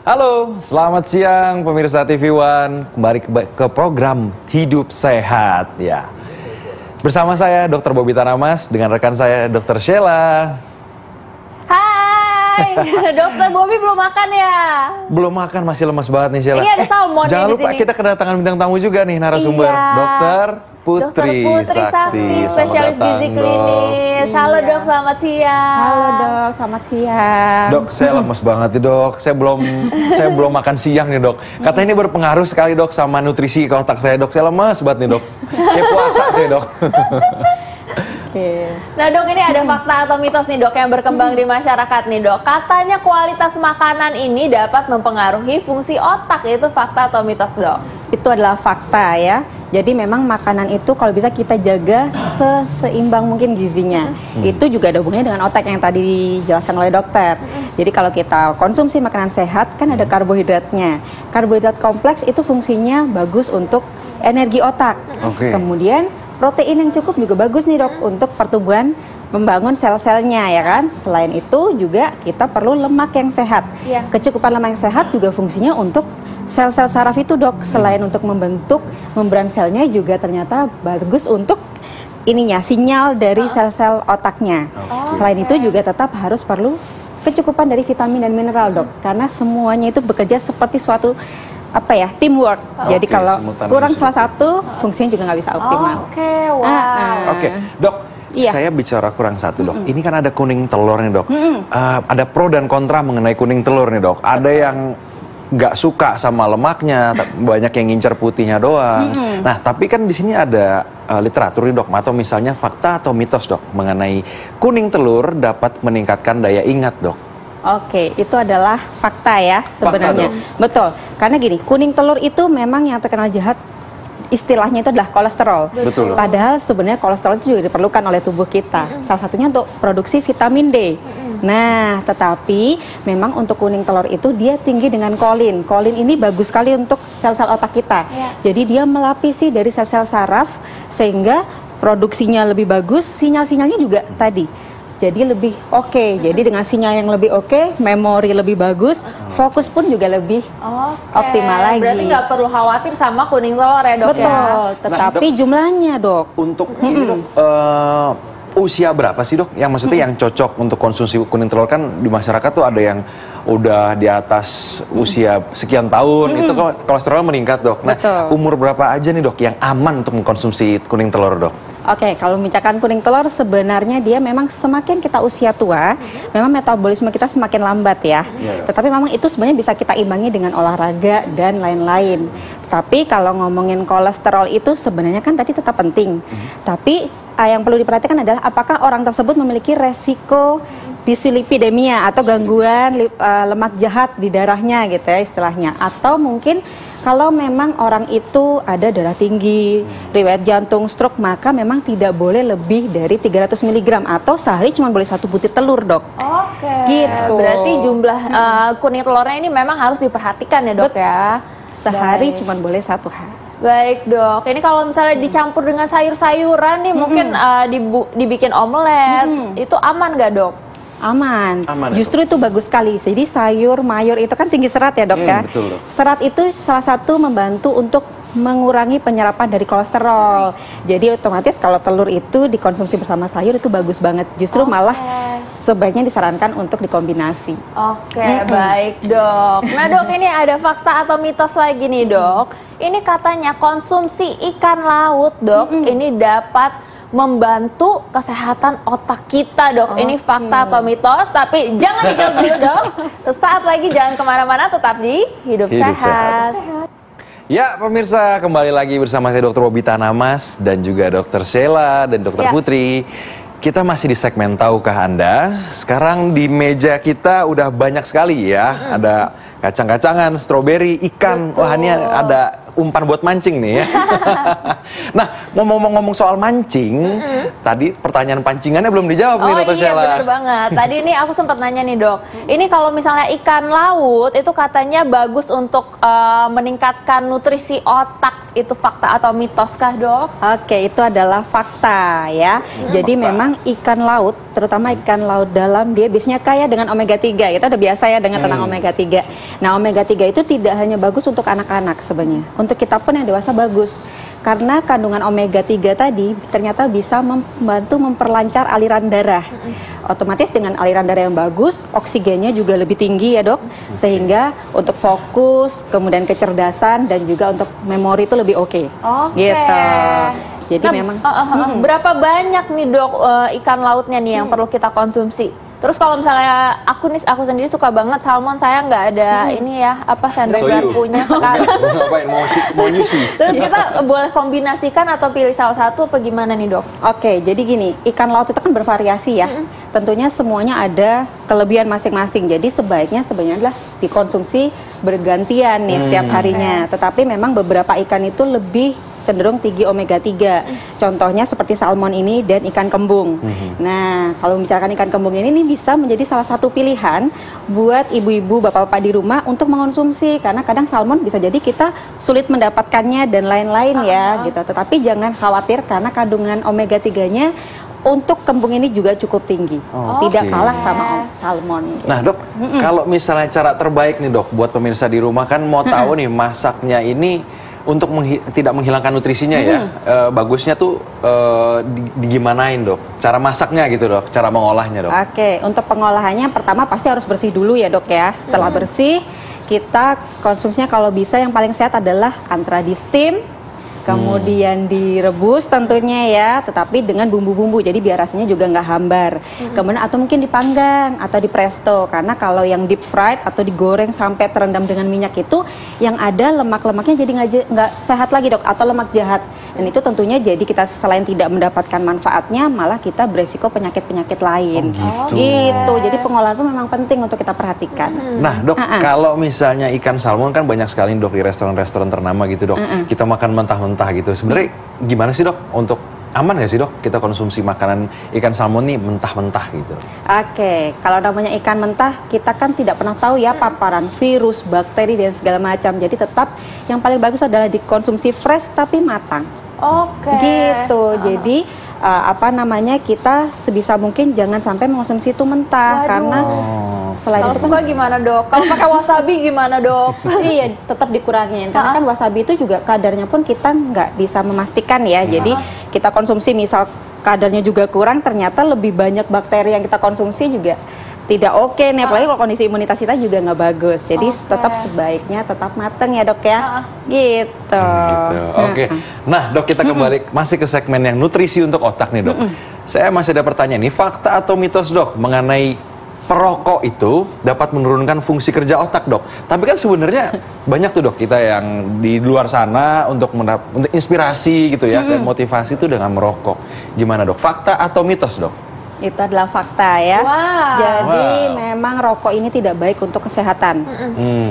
Halo, selamat siang pemirsa TV One. Kembali ke program Hidup Sehat ya. Bersama saya Dr. Bobby Tanamas dengan rekan saya Dr. Sheila. Hai, Dokter Bobby belum makan ya? Belum makan, masih lemas banget nih Sheila. Ini ada salmon jangan nih lupa di sini. kita kedatangan bintang tamu juga nih, narasumber. Iya. Dokter Putri Sakti, spesialis gizi klinis. Halo Dok, selamat siang. Halo Dok, selamat siang. Dok, saya lemes banget nih Dok. Saya belum makan siang nih Dok. Katanya ini berpengaruh sekali Dok sama nutrisi ke otak saya Dok. Saya lemes banget nih Dok. Kayak puasa saya Dok. Nah Dok, ini ada fakta atau mitos nih Dok yang berkembang di masyarakat nih Dok. Katanya kualitas makanan ini dapat mempengaruhi fungsi otak. Itu fakta atau mitos Dok? Itu adalah fakta ya. Jadi memang makanan itu kalau bisa kita jaga seimbang mungkin gizinya. Itu juga ada hubungannya dengan otak yang tadi dijelaskan oleh dokter. Jadi kalau kita konsumsi makanan sehat kan ada karbohidratnya. Karbohidrat kompleks itu fungsinya bagus untuk energi otak. Kemudian protein yang cukup juga bagus nih Dok untuk pertumbuhan membangun sel-selnya ya kan. Selain itu juga kita perlu lemak yang sehat. Kecukupan lemak yang sehat juga fungsinya untuk sel-sel saraf itu Dok. Selain untuk membentuk membran selnya juga ternyata bagus untuk ininya sinyal dari sel-sel otaknya. Selain itu juga tetap harus perlu kecukupan dari vitamin dan mineral Dok. Karena semuanya itu bekerja seperti suatu teamwork. Jadi kalau kurang salah satu, fungsinya juga nggak bisa optimal. Oke, Dok. Saya bicara kurang satu Dok. Ini kan ada kuning telur nih Dok. Ada pro dan kontra mengenai kuning telur nih Dok. Ada yang nggak suka sama lemaknya, banyak yang ngincer putihnya doang. Nah, tapi kan di sini ada literatur nih Dok, atau misalnya fakta atau mitos Dok mengenai kuning telur dapat meningkatkan daya ingat Dok. Oke, itu adalah fakta ya sebenarnya. Betul, karena gini, kuning telur itu memang yang terkenal jahat, istilahnya itu adalah kolesterol. Betul. Padahal sebenarnya kolesterol itu juga diperlukan oleh tubuh kita. Salah satunya untuk produksi vitamin D. Nah, tetapi memang untuk kuning telur itu dia tinggi dengan kolin. Kolin ini bagus sekali untuk sel-sel otak kita. Jadi dia melapisi dari sel-sel saraf sehingga produksinya lebih bagus, sinyal-sinyalnya juga tadi. Jadi lebih oke. Jadi dengan sinyal yang lebih oke, memori lebih bagus, fokus pun juga lebih optimal lagi. Berarti nggak perlu khawatir sama kuning telur ya Dok? Betul, tetapi Dok, jumlahnya Dok. Untuk ini Dok, usia berapa sih Dok? Yang maksudnya yang cocok untuk konsumsi kuning telur, kan di masyarakat tuh ada yang udah di atas usia sekian tahun, itu kolesterol meningkat Dok. Nah, umur berapa aja nih Dok yang aman untuk mengkonsumsi kuning telur Dok? Oke, kalau misalkan kuning telur sebenarnya dia memang semakin kita usia tua, memang metabolisme kita semakin lambat ya. Tetapi memang itu sebenarnya bisa kita imbangi dengan olahraga dan lain-lain. Tapi kalau ngomongin kolesterol itu sebenarnya kan tadi tetap penting. Tapi yang perlu diperhatikan adalah apakah orang tersebut memiliki resiko dislipidemia atau gangguan lemak jahat di darahnya gitu ya istilahnya. Atau mungkin kalau memang orang itu ada darah tinggi, riwayat jantung, stroke, maka memang tidak boleh lebih dari 300 mg atau sehari cuma boleh 1 butir telur Dok. Gitu. Berarti jumlah kuning telurnya ini memang harus diperhatikan ya Dok ya. Sehari cuma boleh 1 hari. Baik Dok, ini kalau misalnya dicampur dengan sayur-sayuran nih mungkin dibikin omelet, itu aman nggak Dok? Aman. Justru itu bagus sekali. Jadi sayur, mayur itu kan tinggi serat ya Dok ya. Betul, Dok. Serat itu salah satu membantu untuk mengurangi penyerapan dari kolesterol. Jadi otomatis kalau telur itu dikonsumsi bersama sayur itu bagus banget. Justru malah sebaiknya disarankan untuk dikombinasi. Baik Dok. Nah Dok, ini ada fakta atau mitos lagi nih Dok. Ini katanya konsumsi ikan laut Dok, ini dapat membantu kesehatan otak kita Dok. Ini fakta atau mitos? Tapi jangan dijawab dulu Dok. Sesaat lagi jangan kemana-mana, tetap di Hidup Sehat. Ya pemirsa, kembali lagi bersama saya Dr. Bobby Tanamas dan juga Dr. Sheila dan Dr. Putri. Kita masih di segmen Tahukah Anda? Sekarang di meja kita udah banyak sekali ya. Ada kacang-kacangan, stroberi, ikan. Wah, ini ada umpan buat mancing nih ya. Nah, ngomong-ngomong soal mancing, tadi pertanyaan pancingannya belum dijawab nih Dr. Sheila. Bener banget. Tadi ini aku sempat nanya nih Dok. Ini kalau misalnya ikan laut itu katanya bagus untuk meningkatkan nutrisi otak. Itu fakta atau mitos kah Dok? Oke, itu adalah fakta ya. Jadi memang ikan laut, terutama ikan laut dalam, dia biasanya kaya dengan omega 3. Itu udah biasa ya dengan tentang omega 3. Nah, omega 3 itu tidak hanya bagus untuk anak-anak sebenarnya. Untuk kita pun yang dewasa bagus. Karena kandungan omega 3 tadi ternyata bisa membantu memperlancar aliran darah. Otomatis dengan aliran darah yang bagus, oksigennya juga lebih tinggi ya, Dok. Sehingga untuk fokus, kemudian kecerdasan dan juga untuk memori itu lebih oke. Gitu. Jadi memang berapa banyak nih Dok ikan lautnya nih yang perlu kita konsumsi? Terus kalau misalnya aku sendiri suka banget salmon, saya nggak ada ini ya sendok garpunya sekarang. Ngapain mau nyusi? Terus kita boleh kombinasikan atau pilih salah satu apa gimana nih Dok? Oke, jadi gini, ikan laut itu kan bervariasi ya. Tentunya semuanya ada kelebihan masing-masing. Jadi sebaiknya sebenarnya adalah dikonsumsi bergantian nih setiap harinya. Tetapi memang beberapa ikan itu lebih cenderung tinggi omega 3. Contohnya seperti salmon ini dan ikan kembung. Nah, kalau membicarakan ikan kembung ini bisa menjadi salah satu pilihan buat ibu-ibu, bapak-bapak di rumah untuk mengonsumsi, karena kadang salmon bisa jadi kita sulit mendapatkannya dan lain-lain ya gitu. Tetapi jangan khawatir karena kandungan omega 3-nya untuk kembung ini juga cukup tinggi. Tidak kalah sama salmon. Nah, Dok, kalau misalnya cara terbaik nih, Dok, buat pemirsa di rumah kan mau tahu nih masaknya ini untuk tidak menghilangkan nutrisinya ya, bagusnya tuh digimanain Dok? Cara masaknya gitu Dok, cara mengolahnya Dok? Oke, untuk pengolahannya pertama pasti harus bersih dulu ya Dok ya. Setelah bersih, kita konsumsinya kalau bisa yang paling sehat adalah antara di steam, kemudian direbus tentunya ya, tetapi dengan bumbu-bumbu, jadi biar rasanya juga nggak hambar. Kemudian atau mungkin dipanggang atau di presto, karena kalau yang deep fried atau digoreng sampai terendam dengan minyak itu, yang ada lemak-lemaknya jadi nggak sehat lagi Dok, atau lemak jahat. Dan itu tentunya jadi kita selain tidak mendapatkan manfaatnya, malah kita beresiko penyakit-penyakit lain. Gitu. Jadi pengolahan itu memang penting untuk kita perhatikan. Nah Dok, kalau misalnya ikan salmon kan banyak sekali Dok di restoran-restoran ternama gitu Dok. Kita makan mentah-mentah gitu. Sebenarnya gimana sih Dok untuk aman nggak sih Dok kita konsumsi makanan ikan salmon nih mentah-mentah gitu? Oke, kalau namanya ikan mentah kita kan tidak pernah tahu ya paparan virus, bakteri dan segala macam. Jadi tetap yang paling bagus adalah dikonsumsi fresh tapi matang. Gitu. Jadi kita sebisa mungkin jangan sampai mengkonsumsi itu mentah. Karena selain kalau itu suka gimana Dok? Kalau pakai wasabi gimana Dok? Iya, tetap dikurangin karena kan wasabi itu juga kadarnya pun kita nggak bisa memastikan ya. Jadi kita konsumsi misal kadarnya juga kurang, ternyata lebih banyak bakteri yang kita konsumsi juga tidak oke nih, apalagi kalau kondisi imunitas kita juga nggak bagus. Jadi tetap sebaiknya tetap mateng ya Dok ya. Gitu. Oke. Nah Dok, kita kembali masih ke segmen yang nutrisi untuk otak nih Dok. Saya masih ada pertanyaan nih, fakta atau mitos Dok mengenai perokok itu dapat menurunkan fungsi kerja otak Dok. Tapi kan sebenarnya banyak tuh Dok kita yang di luar sana untuk inspirasi gitu ya, dan motivasi itu dengan merokok. Gimana Dok? Fakta atau mitos Dok? Itu adalah fakta ya. Jadi memang rokok ini tidak baik untuk kesehatan.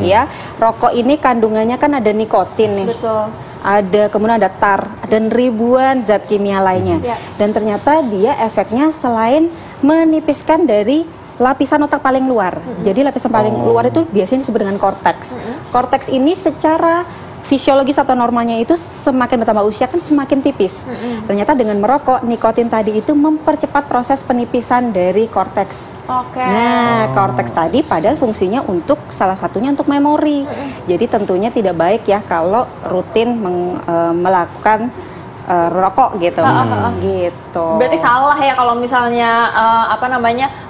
Ya, rokok ini kandungannya kan ada nikotin nih. Betul. Kemudian ada tar dan ribuan zat kimia lainnya. Dan ternyata dia efeknya selain menipiskan dari lapisan otak paling luar. Jadi lapisan paling luar itu biasanya disebut dengan korteks. Korteks ini secara fisiologis atau normalnya itu semakin bertambah usia kan semakin tipis. Ternyata dengan merokok, nikotin tadi itu mempercepat proses penipisan dari korteks. Nah, korteks tadi padahal fungsinya untuk salah satunya untuk memori. Jadi tentunya tidak baik ya kalau rutin melakukan rokok gitu. Gitu. Berarti salah ya kalau misalnya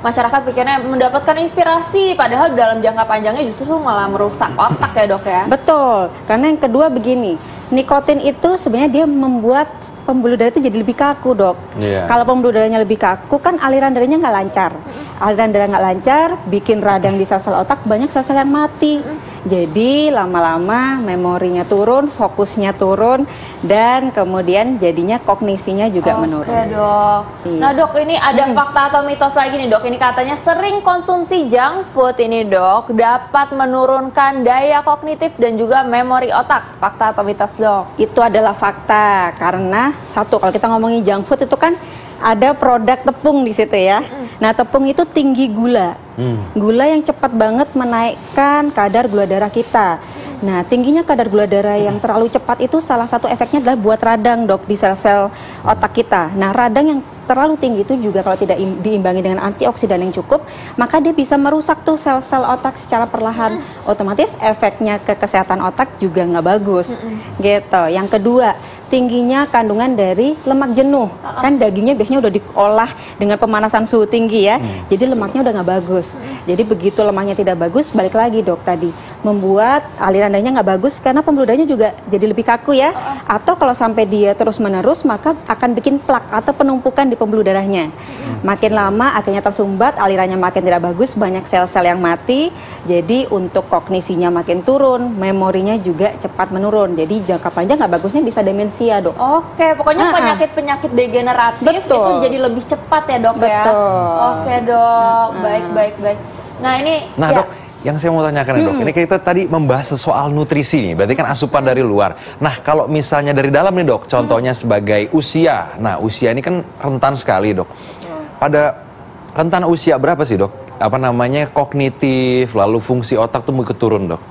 masyarakat pikirnya mendapatkan inspirasi, padahal dalam jangka panjangnya justru malah merusak otak ya Dok ya. Betul. Karena yang kedua begini, nikotin itu sebenarnya dia membuat pembuluh darah itu jadi lebih kaku Dok. Kalau pembuluh darahnya lebih kaku kan aliran darahnya nggak lancar. Aliran darah nggak lancar, bikin radang di sel-sel otak, banyak sel-sel yang mati. Jadi lama-lama memorinya turun, fokusnya turun, dan kemudian jadinya kognisinya juga menurun. Oke Dok. Nah Dok, ini ada fakta atau mitos lagi nih Dok. Ini katanya sering konsumsi junk food ini Dok dapat menurunkan daya kognitif dan juga memori otak. Fakta atau mitos Dok? Itu adalah fakta, karena satu, kalau kita ngomongin junk food itu kan ada produk tepung di situ ya. Nah, tepung itu tinggi gula. Gula yang cepat banget menaikkan kadar gula darah kita. Nah, tingginya kadar gula darah yang terlalu cepat itu salah satu efeknya adalah buat radang Dok di sel-sel otak kita. Nah, radang yang terlalu tinggi itu juga kalau tidak diimbangi dengan antioksidan yang cukup, maka dia bisa merusak tuh sel-sel otak secara perlahan. Otomatis efeknya ke kesehatan otak juga nggak bagus. Gitu. Yang kedua, tingginya kandungan dari lemak jenuh. Kan dagingnya biasanya udah diolah dengan pemanasan suhu tinggi ya. Jadi lemaknya udah nggak bagus. Jadi begitu lemaknya tidak bagus, balik lagi dok tadi, membuat aliran darahnya nggak bagus karena pembuluh darahnya juga jadi lebih kaku ya. Atau kalau sampai dia terus-menerus, maka akan bikin plak atau penumpukan di pembuluh darahnya. Makin lama akhirnya tersumbat, alirannya makin tidak bagus, banyak sel-sel yang mati. Jadi untuk kognisinya makin turun, memorinya juga cepat menurun. Jadi jangka panjang nggak bagusnya bisa demensia dok. Oke, pokoknya penyakit-penyakit degeneratif itu jadi lebih cepat ya dok ya. Oke dok, baik. Nah ini, dok, yang saya mau tanyakan dok, ini kita tadi membahas soal nutrisi nih, berarti kan asupan dari luar. Nah kalau misalnya dari dalam nih dok, contohnya sebagai usia. Nah usia ini kan rentan sekali dok. Pada rentan usia berapa sih dok? Apa namanya kognitif, lalu fungsi otak tuh ikut turun dok?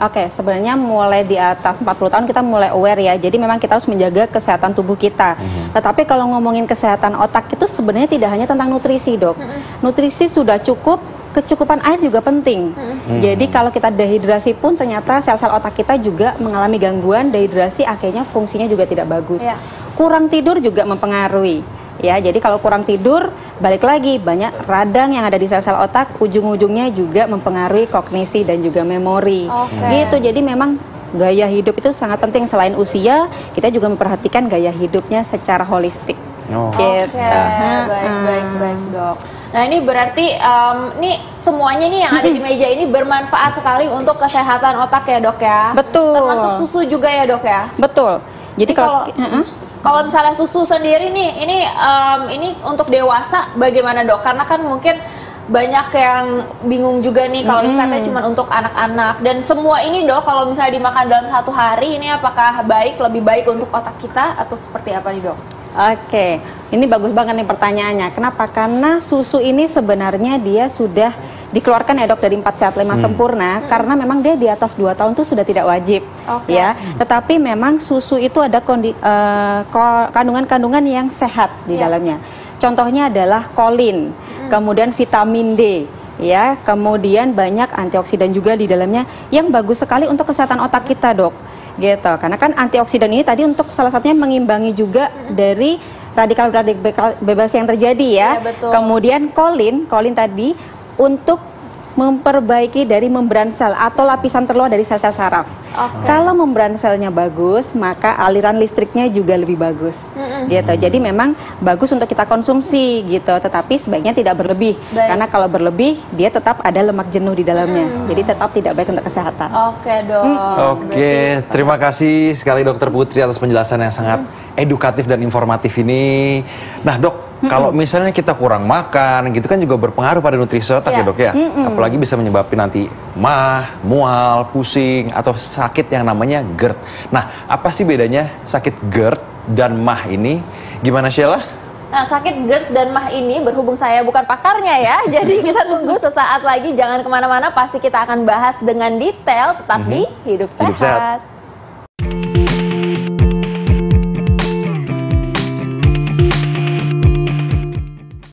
Oke, sebenarnya mulai di atas 40 tahun kita mulai aware ya. Jadi memang kita harus menjaga kesehatan tubuh kita. Tetapi kalau ngomongin kesehatan otak itu sebenarnya tidak hanya tentang nutrisi dok. Nutrisi sudah cukup, kecukupan air juga penting. Jadi kalau kita dehidrasi pun ternyata sel-sel otak kita juga mengalami gangguan dehidrasi, akhirnya fungsinya juga tidak bagus. Kurang tidur juga mempengaruhi. Ya, jadi kalau kurang tidur, balik lagi banyak radang yang ada di sel-sel otak, ujung-ujungnya juga mempengaruhi kognisi dan juga memori. Gitu. Jadi memang gaya hidup itu sangat penting. Selain usia, kita juga memperhatikan gaya hidupnya secara holistik. Gitu. Baik dok. Nah ini berarti ini semuanya nih yang ada di meja ini bermanfaat sekali untuk kesehatan otak ya dok ya. Betul. Termasuk susu juga ya dok ya. Betul. Jadi kalau misalnya susu sendiri nih, ini untuk dewasa bagaimana dok? Karena kan mungkin banyak yang bingung juga nih kalau ini katanya cuma untuk anak-anak. Dan semua ini dok, kalau misalnya dimakan dalam 1 hari, ini apakah lebih baik untuk otak kita atau seperti apa nih dok? Oke, ini bagus banget nih pertanyaannya. Kenapa? Karena susu ini sebenarnya dia sudah dikeluarkan ya dok dari 4 sehat 5 sempurna, karena memang dia di atas 2 tahun itu sudah tidak wajib ya. Tetapi memang susu itu ada kandungan-kandungan yang sehat di dalamnya. Contohnya adalah kolin, kemudian vitamin D, ya, kemudian banyak antioksidan juga di dalamnya yang bagus sekali untuk kesehatan otak kita dok. Gitu, karena kan antioksidan ini tadi untuk salah satunya mengimbangi juga dari radikal bebas yang terjadi ya. Kemudian kolin tadi untuk memperbaiki dari membran sel atau lapisan terluar dari sel-sel saraf. Kalau membran selnya bagus, maka aliran listriknya juga lebih bagus. Gitu. Jadi memang bagus untuk kita konsumsi gitu, tetapi sebaiknya tidak berlebih. Karena kalau berlebih, dia tetap ada lemak jenuh di dalamnya. Jadi tetap tidak baik untuk kesehatan. Oke dok. Oke, terima kasih sekali Dokter Putri atas penjelasan yang sangat edukatif dan informatif ini. Nah dok, kalau misalnya kita kurang makan, gitu kan juga berpengaruh pada nutrisi otak ya dok ya. Apalagi bisa menyebabkan nanti mah, mual, pusing, atau sakit yang namanya GERD. Nah, apa sih bedanya sakit GERD dan mah ini? Gimana Sheila? Nah, sakit GERD dan mah ini berhubung saya bukan pakarnya ya, jadi kita tunggu sesaat lagi. Jangan kemana-mana, pasti kita akan bahas dengan detail, tetap di Hidup Sehat.